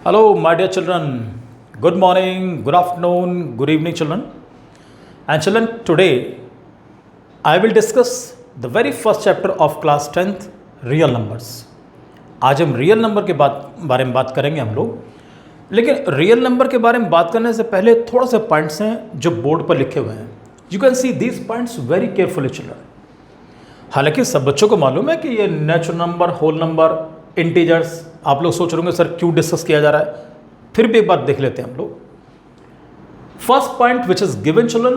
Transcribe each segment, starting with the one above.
Hello, my dear children. Good morning, good afternoon, good evening, children. And children, today I will discuss the very first chapter of class 10th, real numbers. आज हम real number के बारे में बात करेंगे हम लोग। लेकिन रियल नंबर के बारे में बात करने से पहले थोड़ा से पॉइंट्स हैं जो बोर्ड पर लिखे हुए हैं। You can see these points very carefully children. हालांकि सब बच्चों को मालूम है कि ये natural number, whole number, integers, आप लोग सोच रहे होंगे सर क्यों डिस्कस किया जा रहा है, फिर भी एक बात देख लेते हैं हम लोग। First point which is given children,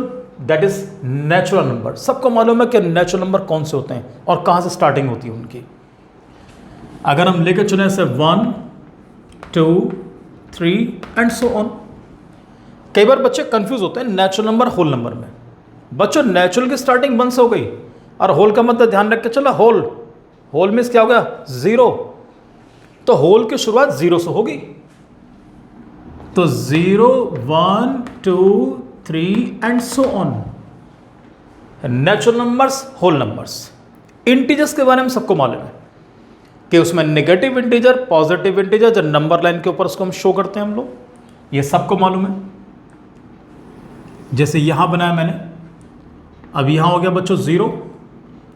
that is natural number. सबको मालूम है कि नेचुरल नंबर कौन से होते हैं और कहां से स्टार्टिंग होती है उनकी। अगर हम लेकर चले से 1, 2, 3 एंड सो ऑन। कई बार बच्चे कंफ्यूज होते हैं नेचुरल नंबर होल नंबर में। बच्चों नेचुरल की स्टार्टिंग 1 से हो गई और होल का मतलब ध्यान रख के चला, होल मीन्स क्या हो गया, 0। तो होल की शुरुआत 0 से होगी। तो 0, 1, 2, 3 and so on. Natural numbers, whole numbers. Integers के बारे में सबको मालूम है कि उसमें नेगेटिव इंटीजर, पॉजिटिव इंटीजर, जो नंबर लाइन के ऊपर उसको हम शो करते हैं हम लोग, ये सबको मालूम है। जैसे यहां बनाया मैंने, अब यहां हो गया बच्चों 0।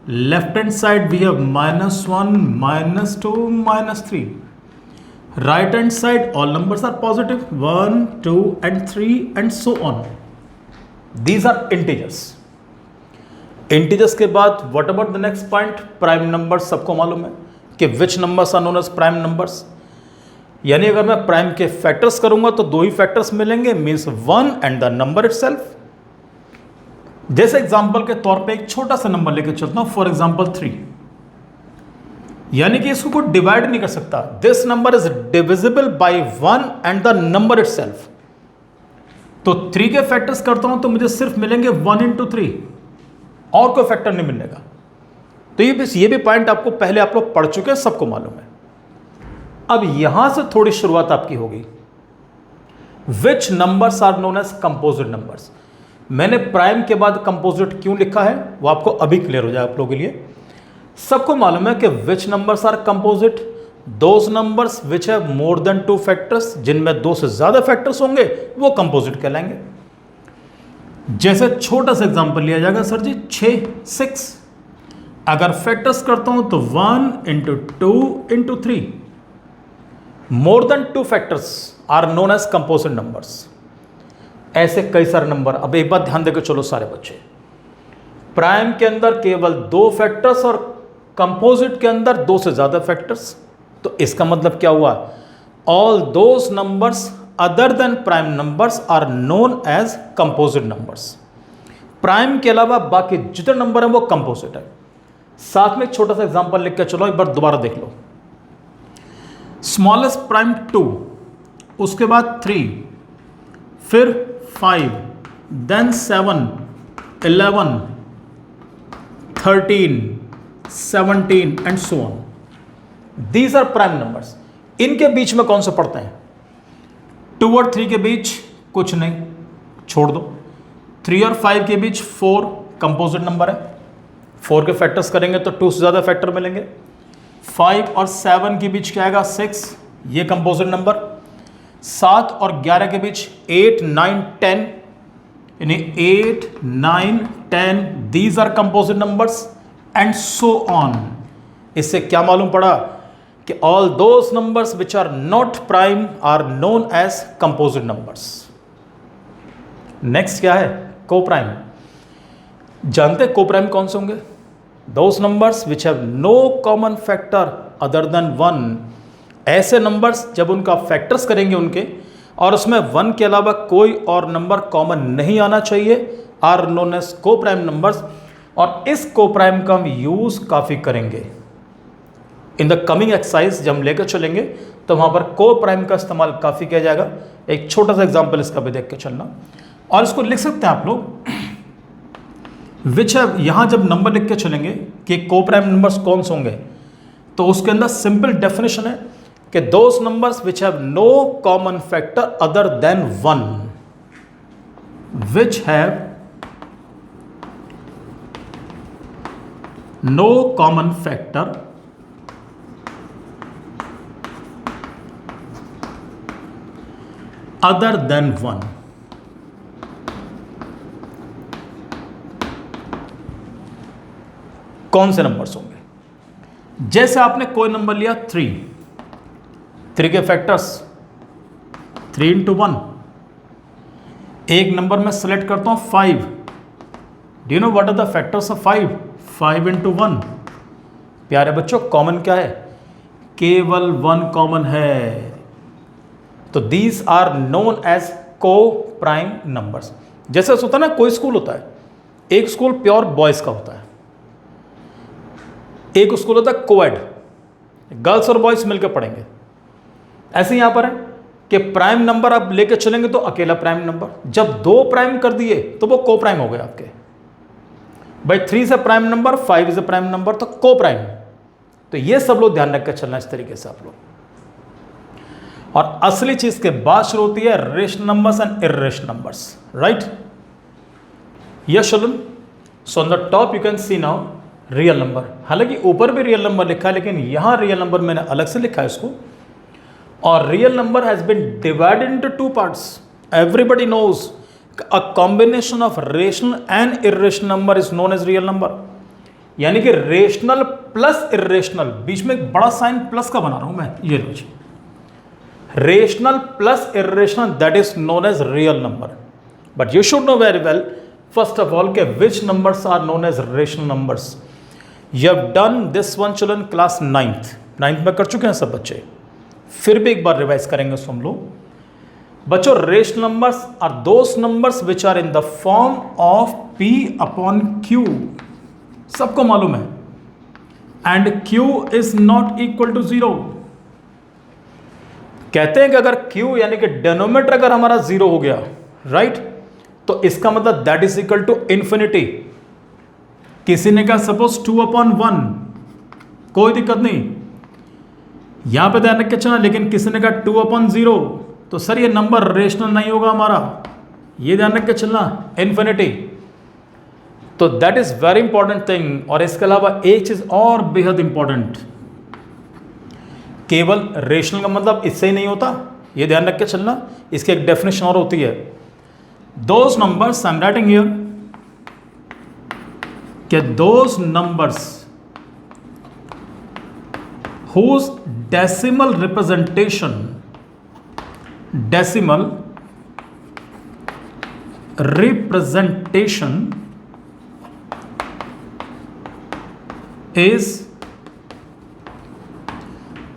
Left hand side we have -1, -2, -3। Right hand side all numbers are positive, 1, 2 and 3 and so on. These are integers. Integers के बाद what about the next point, prime numbers. सबको मालूम है कि which numbers are known as prime numbers. यानी अगर मैं prime के फैक्टर्स करूंगा तो 2 ही फैक्टर्स मिलेंगे, means 1 and the number itself. जैसे एग्जांपल के तौर पे एक छोटा सा नंबर लेके चलता हूं, फॉर एग्जांपल 3। यानी कि इसको कोई डिवाइड नहीं कर सकता। This number is divisible by 1 and the number itself. तो 3 के फैक्टर्स करता हूं तो मुझे सिर्फ मिलेंगे 1 into 3, और कोई फैक्टर नहीं मिलेगा। तो ये भी पॉइंट आपको पहले आप लोग पढ़ चुके हैं, सबको मालूम है। अब यहां से थोड़ी शुरुआत आपकी होगी। Which numbers are known as composite numbers. मैंने प्राइम के बाद कंपोजिट क्यों लिखा है वो आपको अभी क्लियर हो जाए आप लोगों के लिए। सबको मालूम है कि which numbers are composite, those numbers which have more than 2 factors, जिनमें 2 से ज्यादा फैक्टर्स होंगे वो कंपोजिट कहलाएंगे। जैसे छोटा सा एग्जांपल लिया जाएगा, सर जी 6, 6 अगर फैक्टर्स करता हूं तो 1 into 2 into 3, more than 2 factors are known as composite numbers. ऐसे कई सारे नंबर। अब एक बात ध्यान देकर चलो सारे बच्चे, प्राइम के अंदर केवल 2 फैक्टर्स और कंपोजिट के अंदर 2 से ज्यादा फैक्टर्स। तो इसका मतलब क्या हुआ, all those numbers other than prime numbers are known as composite numbers. Prime के अलावा बाकी जितने नंबर हैं वो कंपोजिट है। साथ में एक छोटा सा एग्जांपल लिख के चलो, एक बार दोबारा देख लो। स्मॉलेस्ट प्राइम 2, उसके बाद 3, फिर 5, then 7, 11, 13, 17 and so on. These are prime numbers. इनके बीच में कौन से पढ़ते हैं, 2 और 3 के बीच कुछ नहीं, छोड़ दो। 3 और 5 के बीच 4 कंपोजिट नंबर है, 4 के फैक्टर्स करेंगे तो 2 से ज्यादा फैक्टर मिलेंगे। 5 और 7 के बीच क्या आएगा, 6, ये कंपोजिट नंबर। 7 और 11 के बीच 8, 9, 10, यानी 8, 9, 10, these are composite numbers and so on. इससे क्या मालूम पड़ा कि all those numbers which are not prime are known as composite numbers. Next क्या है, को प्राइम। जानते को प्राइम कौन से होंगे, those numbers which have no common factor other than 1। ऐसे नंबर्स जब उनका फैक्टर्स करेंगे उनके, और उसमें 1 के अलावा कोई और नंबर कॉमन नहीं आना चाहिए, आर नोन एज को प्राइम नंबर्स। और इस को प्राइम का हम यूज काफी करेंगे इन द कमिंग एक्सरसाइज। जब हम लेकर चलेंगे तो वहां पर को प्राइम का इस्तेमाल काफी किया जाएगा। एक छोटा सा एग्जांपल इसका भी देख के चलना, और इसको लिख सकते हैं आप लोग विच है। यहां जब नंबर लिख के चलेंगे कि को प्राइम नंबर्स कौन से होंगे, तो उसके अंदर सिंपल डेफिनेशन है कि those numbers which have no common factor other than 1, which have no common factor other than 1। कौन से नंबर्स होंगे? जैसे आपने कोई नंबर लिया 3 के फैक्टर्स 3 इंटू 1। एक नंबर में सेलेक्ट करता हूं 5। Do you know what are the factors of 5 into 1। प्यारे बच्चों, कॉमन क्या है? केवल 1 कॉमन है। तो दीज आर नोन एज को प्राइम नंबर्स। जैसे होता है ना, कोई स्कूल होता है, एक स्कूल प्योर बॉयज का होता है, एक स्कूल होता है कोएड, गर्ल्स और बॉयज मिलकर पढ़ेंगे। ऐसे यहां पर है कि प्राइम नंबर आप लेके चलेंगे तो अकेला प्राइम नंबर, जब 2 प्राइम कर दिए तो वो को प्राइम हो गए आपके। भाई 3 से prime number, 5 is a prime number, तो को प्राइम। तो ये सब लोग ध्यान रखकर चलना इस तरीके से आप लोग। और असली चीज के बाद शुरू होती है rational numbers and irrational numbers, right? Yes children, so on the top you can C now real number. हालांकि ऊपर भी रियल नंबर लिखा है, लेकिन यहां रियल नंबर मैंने अलग से लिखा है इसको। और real number has been divided into 2 parts. Everybody knows a combination of rational and irrational number is known as real number. यानी कि रेशनल प्लस इर्रेशनल, बीच में एक बड़ा साइन प्लस का बना रहा हूं मैं, ये लीजिए, rational plus irrational, that is known as real number. But you should know very well first of all के which numbers are known as rational numbers. You have done this one children class 9th में कर चुके हैं सब बच्चे, फिर भी एक बार रिवाइज करेंगे उसको हम लोग। बच्चों, rational numbers are those numbers which are in the form of p upon q। सबको मालूम है, and q is not equal to 0। कहते हैं कि अगर q यानी कि डिनोमिनेटर अगर हमारा 0 हो गया, राइट, तो इसका मतलब that is equal to infinity. किसी ने कहा सपोज 2/1, कोई दिक्कत नहीं, यहां पे ध्यान रख के चलना। लेकिन किसी ने कहा 2/0, तो सर ये नंबर रेशनल नहीं होगा हमारा, ये ध्यान रख के चलना, इंफिनिटी। तो that is very important thing. और इसके अलावा एक चीज और बेहद इंपॉर्टेंट, केवल रेशनल का मतलब इससे ही नहीं होता, ये ध्यान रख के चलना, इसकी एक डेफिनेशन और होती है। Those numbers I am writing here कि those numbers whose decimal representation is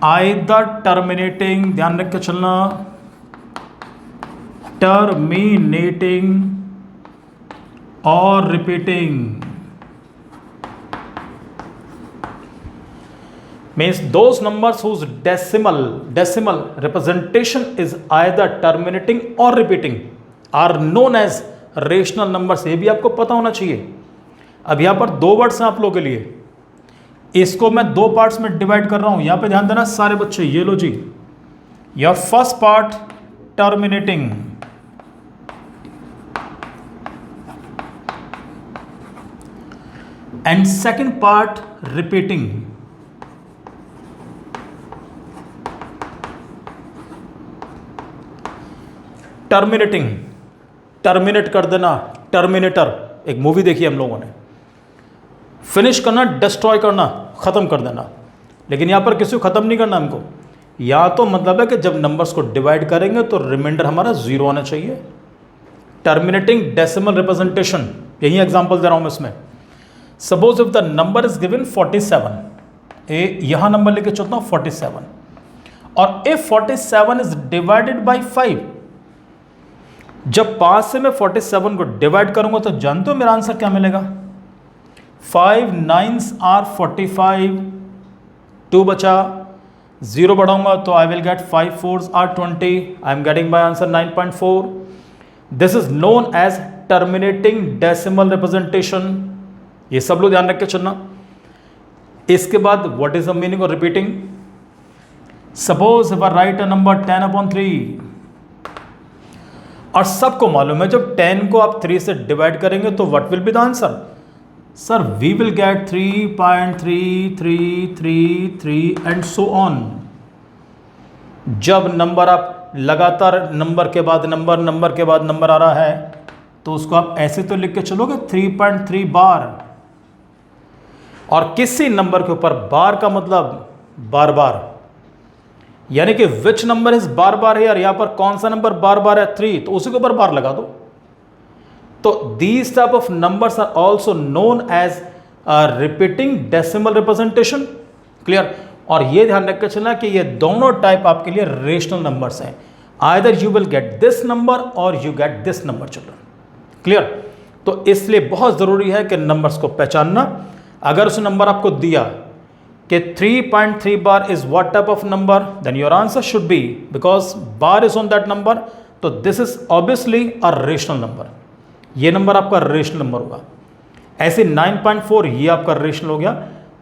either terminating, ध्यान रख के चलना, terminating or repeating, means those numbers whose decimal representation is either terminating or repeating are known as rational numbers। ये भी आपको पता होना चाहिए। अब यहां पर 2 वर्ड्स हैं आप लोगों के लिए, इसको मैं 2 पार्ट्स में डिवाइड कर रहा हूं। यहां पे ध्यान देना सारे बच्चे, ये लो जी, your first part terminating, and second part repeating. Terminating, terminate कर देना, टर्मिनेटर एक मूवी देखी हम लोगों ने। फिनिश करना, डिस्ट्रॉय करना, ख़त्म कर देना। लेकिन यहाँ पर किसी को ख़त्म नहीं करना हमको, या तो मतलब है कि जब नंबर्स को डिवाइड करेंगे तो रिमाइंडर हमारा 0 आना चाहिए। टर्मिनेटिंग डेसिमल रिप्रेजेंटेशन, यही एग्जाम्पल दे रहा हूँ मैं इसमें। Suppose if the number is given 47, यहाँ नंबर लेके चलता हूँ 47, और इफ 47 इज डिवाइडेड बाई 5, जब 5 से मैं 47 को डिवाइड करूंगा तो जानते हो मेरा आंसर क्या मिलेगा? 5 9s आर 45, 2 बचा, 0 बढ़ाऊंगा तो I will get 5 4s are 20, I am getting my answer 9.4। This is known as terminating decimal representation. ये सब लोग ध्यान रख के चलना। इसके बाद what is the meaning of repeating? Suppose if I write a number 10/3, और सबको मालूम है जब 10 को आप 3 से डिवाइड करेंगे तो what will be the answer? Sir we will get 3.3333 and so on. जब नंबर आप लगातार नंबर के बाद नंबर, नंबर के बाद नंबर आ रहा है, तो उसको आप ऐसे तो लिख के चलोगे 3.3 बार। और किसी नंबर के ऊपर बार का मतलब बार बार, यानी कि विच नंबर इज बार बार है यार, यहां पर कौन सा नंबर बार बार है 3, तो उसी के ऊपर बार लगा दो। तो these type of numbers are also known as repeating decimal representation. Clear. और ये ध्यान रख के चलना कि ये दोनों टाइप आपके लिए रेशनल नंबर्स हैं। Either you will get this number और you get this number children. Clear. तो इसलिए बहुत जरूरी है कि नंबर्स को पहचानना। अगर उस नंबर आपको दिया कि 3.3 bar is what type of number, then your answer should be, because bar is on that number, तो this is obviously a rational number. ये नंबर आपका रेशनल नंबर होगा। ऐसे 9.4 ये आपका रेशनल हो गया।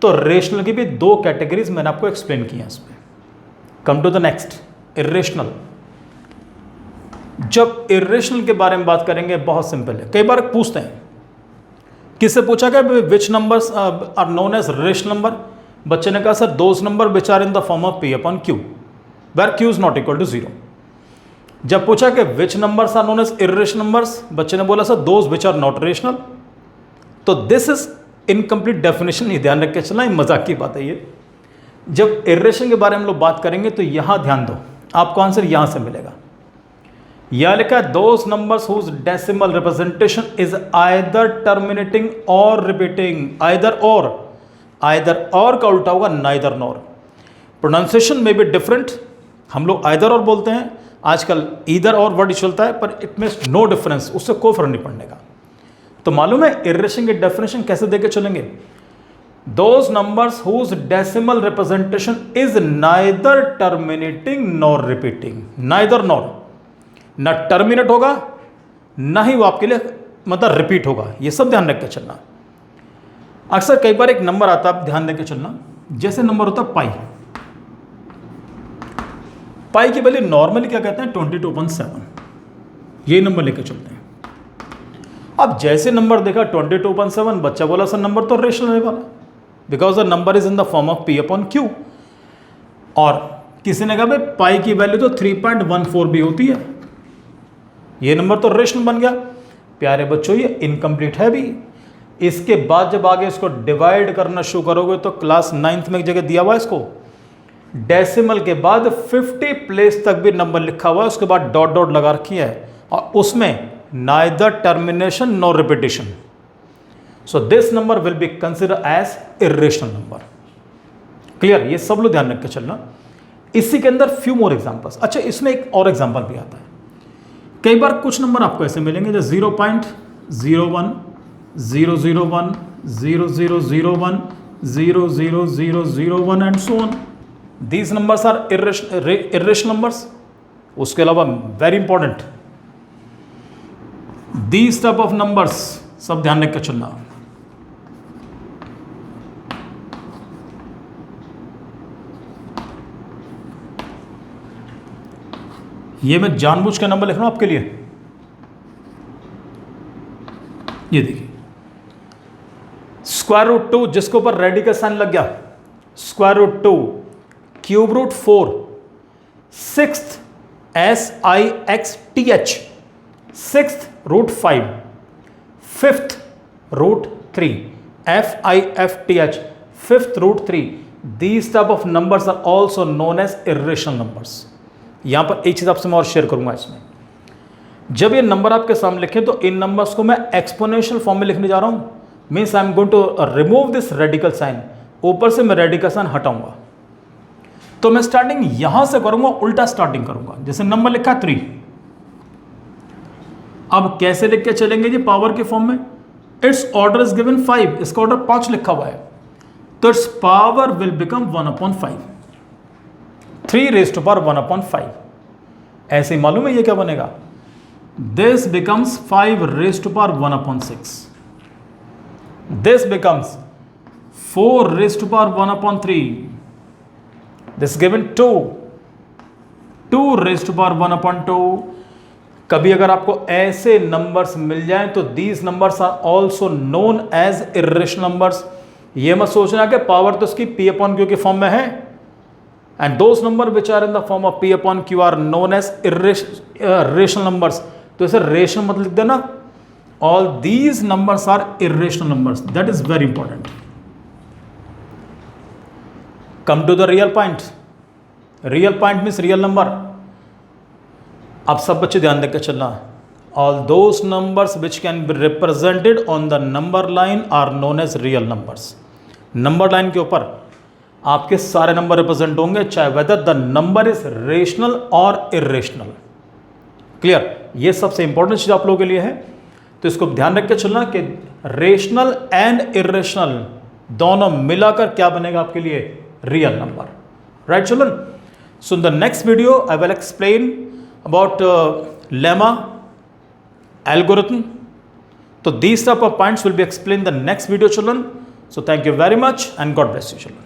तो रेशनल की भी दो कैटेगरीज मैंने आपको एक्सप्लेन की हैं इसमें। Come to the next, irrational. जब इर्रेशनल के बारे में बात करेंगे, बहुत सिंपल है। कई बार पूछते हैं, किससे पूछा गया which numbers are known as rational number? बच्चे ने कहा sir those number which are in the form of P/Q, where Q is not equal to 0। जब पूछा कि which numbers are known as irrational numbers, बच्चे ने बोला sir those which are not rational. तो दिस इज इनकम्प्लीट डेफिनेशन, ये ध्यान रख के चलना, मजाक की बात है ये। जब इर्रेशनल के बारे में हम लोग बात करेंगे तो यहां ध्यान दो, आपको आंसर यहां से मिलेगा। यह लिखा है those numbers whose decimal representation is either terminating or repeating. Either or का उल्टा होगा नाइदर नॉर। प्रोनाउंसिएशन में भी डिफरेंट, हम लोग आइदर और बोलते हैं, आजकल ईदर और वर्ड चलता है, पर इट मीन्स नो डिफरेंस, उससे कोई फर्क नहीं पड़ने का। तो मालूम है इर्रेशनल की डेफिनेशन कैसे देके चलेंगे? Those numbers whose decimal representation is neither terminating nor repeating. Neither nor, ना टर्मिनेट होगा ना ही वो आपके लिए मतलब रिपीट होगा। ये सब ध्यान रख के चलना। अक्सर कई बार एक नंबर आता है, आप ध्यान देके चलना, जैसे नंबर होता है पाई। पाई की वैल्यू नॉर्मली क्या कहते हैं 22.7, ये नंबर लेके चलते हैं। अब जैसे नंबर देखा 22.7, बच्चा बोला सर नंबर तो रेशनल है वाला, because the number is in the form of P/Q। और किसी ने कहा भाई पाई की वैल्यू तो 3.14 भी होती है, ये नंबर तो रेशनल बन गया। प्यारे बच्चों ये इनकम्प्लीट है भी। इसके बाद जब आगे इसको डिवाइड करना शुरू करोगे तो क्लास 9th में एक जगह दिया हुआ है इसको, डेसिमल के बाद 50 प्लेस तक भी नंबर लिखा हुआ है, उसके बाद डॉट डॉट लगा रखी है, और उसमें neither termination nor repetition. So this number will be consider as irrational number. Clear. ये सब लोग ध्यान रख के चलना। इसी के अंदर फ्यू मोर एग्जांपल्स। अच्छा, इसमें एक और एग्जांपल भी आता है। कई बार कुछ नंबर आपको ऐसे मिलेंगे जो 0.01, 001, 0001, 00001 and so on. These numbers are irrational numbers. उसके अलावा very important, these type of numbers सब ध्यान रख के चलना। ये मैं जानबूझ के नंबर लिख रहा हूं आपके लिए। ये देखिए √2 जिसके ऊपर रेडिकल साइन लग गया, √2, ³ 4, 6th SIXTH, 6th √5, 5th √3, FIFTH, 5th √3। These type of numbers are also known as irrational numbers। यहां पर एक चीज आपसे मैं और शेयर करूंगा इसमें, जब ये नंबर आपके सामने लिखे तो इन नंबर्स को मैं एक्सपोनेंशियल फॉर्म में लिखने जा रहा हूं। Means I am going to remove this radical sign, ऊपर से मैं रेडिकल साइन हटाऊंगा। तो मैं स्टार्टिंग यहां से करूंगा, उल्टा स्टार्टिंग करूंगा। जैसे नंबर लिखा है 3, अब कैसे लिख के चलेंगे जी पावर के फॉर्म में? इट्स ऑर्डर इज गिवन 5, इसका ऑर्डर 5 लिखा हुआ है, तो इट्स पावर विल बिकम 1/5, 3 ⁻⁴ 1/5। ऐसे ही मालूम है ये क्या बनेगा? This becomes 5 ⁻⁴ 1/6, this becomes 4 ⁻⁴ this given 2 ⁻⁴ कभी अगर आपको ऐसे नंबर्स मिल जाएं तो these numbers are also known as irrational numbers. ये मत सोचना कि पावर तो इसकी P/Q के फॉर्म में है, and those number which are in the form of p upon q are known as irrational numbers. तो इसे रेशनल मत लिख देना. All these numbers are irrational numbers. That is very important. Come to the real point. Real point means real number. अब सब बच्चे ध्यान देकर चलना. All those numbers which can be represented on the number line are known as real numbers. Number line के ऊपर आपके सारे नंबर रिप्रेजेंट होंगे, चाहे whether the number is rational और इरेशनल. क्लियर? ये सबसे इंपॉर्टेंट चीज आप लोगों के लिए है, तो इसको ध्यान रख के चलना कि रेशनल एंड इरेशनल दोनों मिलाकर क्या बनेगा आपके लिए? Real number. Right children? So in the next video I will explain about lemma, algorithm. So these type of points will be explained in the next video children. So thank you very much and God bless you children.